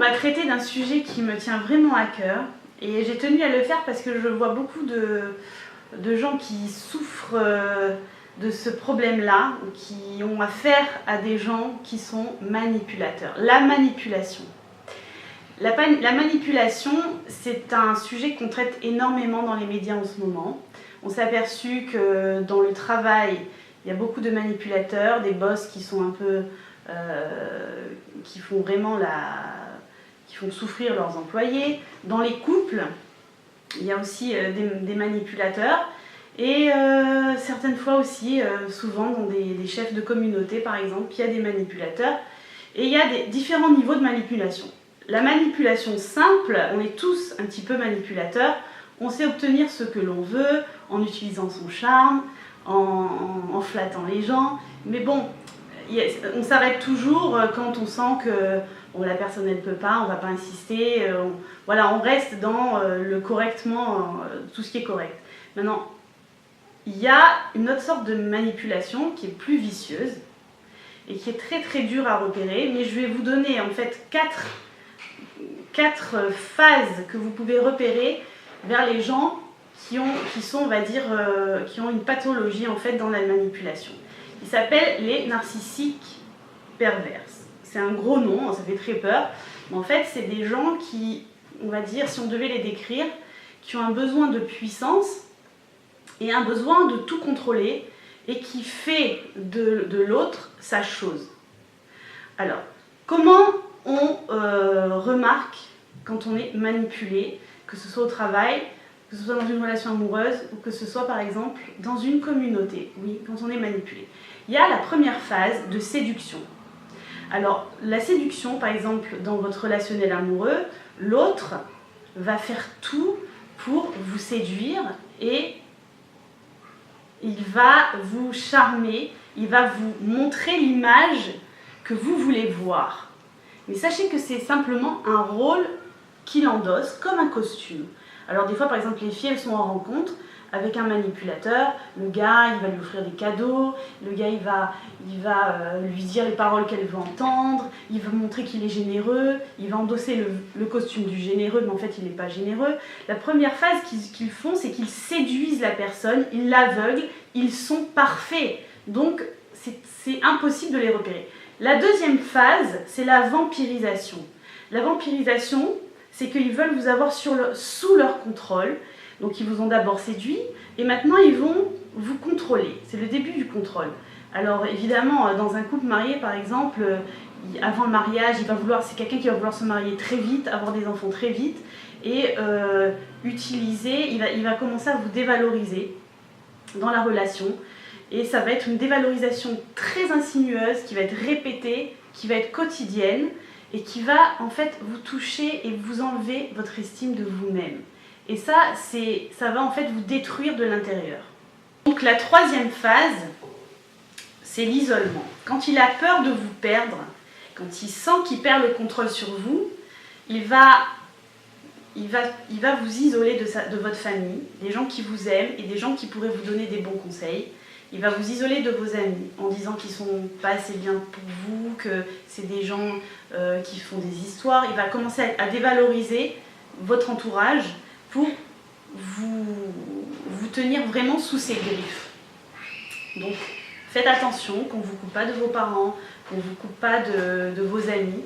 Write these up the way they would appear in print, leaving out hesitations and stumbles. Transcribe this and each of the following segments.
va traiter d'un sujet qui me tient vraiment à cœur. Et j'ai tenu à le faire parce que je vois beaucoup de gens qui souffrent de ce problème-là, ou qui ont affaire à des gens qui sont manipulateurs. La manipulation. La manipulation, c'est un sujet qu'on traite énormément dans les médias en ce moment. On s'est aperçu que dans le travail, il y a beaucoup de manipulateurs, des boss qui sont un peu... qui font vraiment qui font souffrir leurs employés. Dans les couples, il y a aussi des manipulateurs. Et certaines fois aussi, souvent dans des chefs de communauté par exemple, il y a des manipulateurs. Et il y a différents niveaux de manipulation. La manipulation simple, on est tous un petit peu manipulateurs. On sait obtenir ce que l'on veut en utilisant son charme, en flattant les gens. Mais bon, on s'arrête toujours quand on sent que bon, la personne ne peut pas, on ne va pas insister. Voilà, on reste dans le correctement, tout ce qui est correct. Maintenant, il y a une autre sorte de manipulation qui est plus vicieuse et qui est très très dure à repérer. Mais je vais vous donner en fait quatre phases que vous pouvez repérer vers les gens qui sont, on va dire, qui ont une pathologie en fait dans la manipulation. Ils s'appellent les narcissiques perverses. C'est un gros nom, ça fait très peur. Mais en fait, c'est des gens qui, on va dire, si on devait les décrire, qui ont un besoin de puissance et un besoin de tout contrôler et qui fait de l'autre sa chose. Alors, comment on remarque quand on est manipulé, que ce soit au travail, que ce soit dans une relation amoureuse ou que ce soit par exemple dans une communauté, oui, quand on est manipulé. Il y a la première phase de séduction. Alors, la séduction, par exemple, dans votre relationnel amoureux, l'autre va faire tout pour vous séduire et il va vous charmer, il va vous montrer l'image que vous voulez voir. Mais sachez que c'est simplement un rôle qu'il endosse comme un costume. Alors des fois, par exemple, les filles, elles sont en rencontre avec un manipulateur. Le gars, il va lui offrir des cadeaux. Le gars, il va lui dire les paroles qu'elle veut entendre. Il va montrer qu'il est généreux. Il va endosser le costume du généreux, mais en fait, il n'est pas généreux. La première phase qu'ils font, c'est qu'ils séduisent la personne, ils l'aveuglent, ils sont parfaits. Donc, c'est impossible de les repérer. La deuxième phase, c'est la vampirisation. La vampirisation, c'est qu'ils veulent vous avoir sous leur contrôle. Donc ils vous ont d'abord séduit et maintenant ils vont vous contrôler. C'est le début du contrôle. Alors évidemment, dans un couple marié par exemple, avant le mariage, c'est quelqu'un qui va vouloir se marier très vite, avoir des enfants très vite et il va commencer à vous dévaloriser dans la relation. Et ça va être une dévalorisation très insinueuse qui va être répétée, qui va être quotidienne et qui va en fait vous toucher et vous enlever votre estime de vous-même. Et ça va en fait vous détruire de l'intérieur. Donc la troisième phase, c'est l'isolement. Quand il a peur de vous perdre, quand il sent qu'il perd le contrôle sur vous, il va vous isoler de votre famille, des gens qui vous aiment et des gens qui pourraient vous donner des bons conseils. Il va vous isoler de vos amis en disant qu'ils ne sont pas assez bien pour vous, que c'est des gens qui font des histoires. Il va commencer à dévaloriser votre entourage pour vous tenir vraiment sous ses griffes. Donc faites attention qu'on ne vous coupe pas de vos parents, qu'on ne vous coupe pas de vos amis.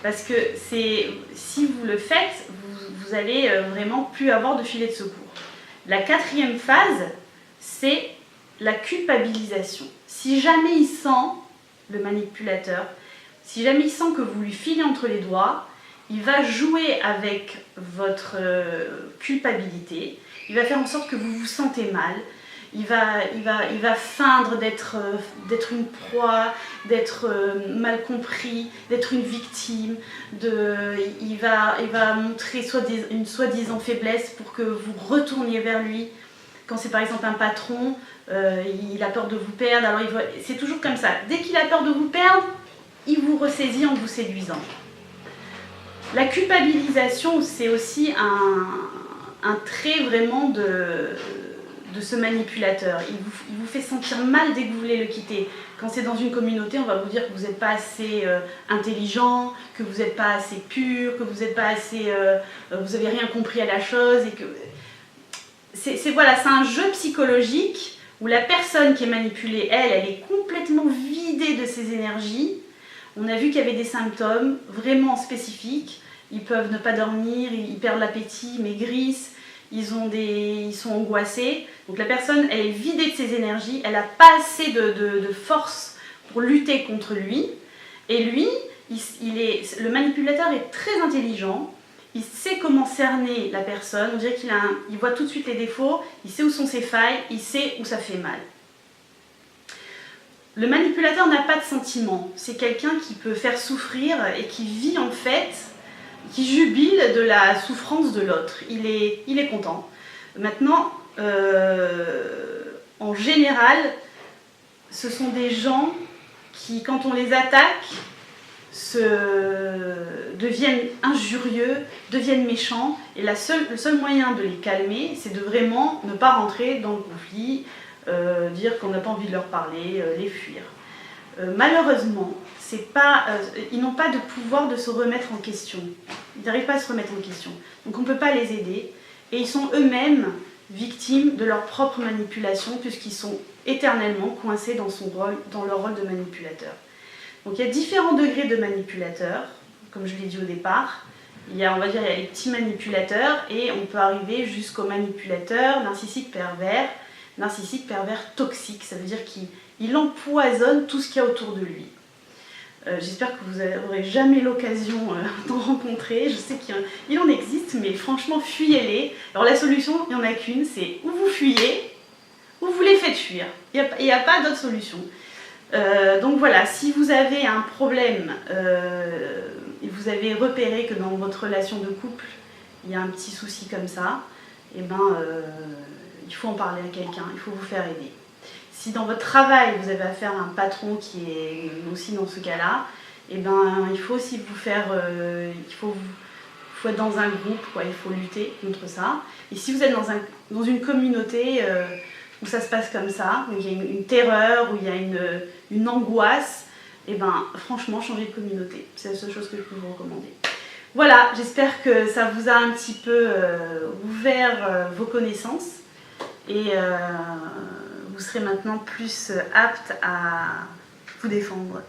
Parce que si vous le faites, vous allez vraiment plus avoir de filet de secours. La quatrième phase, c'est la culpabilisation. Si jamais il sent, le manipulateur, si jamais il sent que vous lui filez entre les doigts, il va jouer avec votre culpabilité, il va faire en sorte que vous vous sentez mal, il va feindre d'être une proie, d'être mal compris, d'être une victime, il va montrer une soi-disant faiblesse pour que vous retourniez vers lui. Quand c'est par exemple un patron, il a peur de vous perdre, alors c'est toujours comme ça. Dès qu'il a peur de vous perdre, il vous ressaisit en vous séduisant. La culpabilisation, c'est aussi un trait vraiment de ce manipulateur. Il vous fait sentir mal dès que vous voulez le quitter. Quand c'est dans une communauté, on va vous dire que vous n'êtes pas assez intelligent, que vous n'êtes pas assez pur, que vous n'êtes pas assez, vous n'avez rien compris à la chose. Et que voilà, c'est un jeu psychologique où la personne qui est manipulée, elle est complètement vidée de ses énergies. On a vu qu'il y avait des symptômes vraiment spécifiques. Ils peuvent ne pas dormir, ils perdent l'appétit, maigrissent. Ils sont angoissés. Donc la personne, elle est vidée de ses énergies, elle n'a pas assez de force pour lutter contre lui. Et lui, le manipulateur est très intelligent, il sait comment cerner la personne, on dirait il voit tout de suite les défauts, il sait où sont ses failles, il sait où ça fait mal. Le manipulateur n'a pas de sentiments, c'est quelqu'un qui peut faire souffrir et qui vit en fait, qui jubile de la souffrance de l'autre. Il est content. Maintenant, en général, ce sont des gens qui, quand on les attaque, deviennent injurieux, deviennent méchants. Et le seul moyen de les calmer, c'est de vraiment ne pas rentrer dans le conflit, dire qu'on n'a pas envie de leur parler, les fuir. Malheureusement, ils n'ont pas de pouvoir de se remettre en question. Ils n'arrivent pas à se remettre en question. Donc on ne peut pas les aider. Et ils sont eux-mêmes victimes de leur propre manipulation puisqu'ils sont éternellement coincés dans leur rôle de manipulateur. Donc il y a différents degrés de manipulateurs, comme je l'ai dit au départ. On va dire, il y a les petits manipulateurs et on peut arriver jusqu'au manipulateur narcissique pervers toxique. Ça veut dire qu'il empoisonne tout ce qu'il y a autour de lui. J'espère que vous n'aurez jamais l'occasion d'en rencontrer. Je sais qu'il en existe, mais franchement, fuyez-les. Alors la solution, il n'y en a qu'une, c'est ou vous fuyez, ou vous les faites fuir. Il n'y a pas d'autre solution. Donc voilà, si vous avez un problème et vous avez repéré que dans votre relation de couple, il y a un petit souci comme ça, eh ben, il faut en parler à quelqu'un, il faut vous faire aider. Si dans votre travail, vous avez affaire à un patron qui est aussi dans ce cas-là, eh ben, il faut aussi vous faire... il faut être dans un groupe, quoi, il faut lutter contre ça. Et si vous êtes dans une communauté où ça se passe comme ça, où il y a une terreur, où il y a une angoisse, eh ben, franchement, changez de communauté. C'est la seule chose que je peux vous recommander. Voilà, j'espère que ça vous a un petit peu ouvert vos connaissances. Et vous serez maintenant plus apte à vous défendre.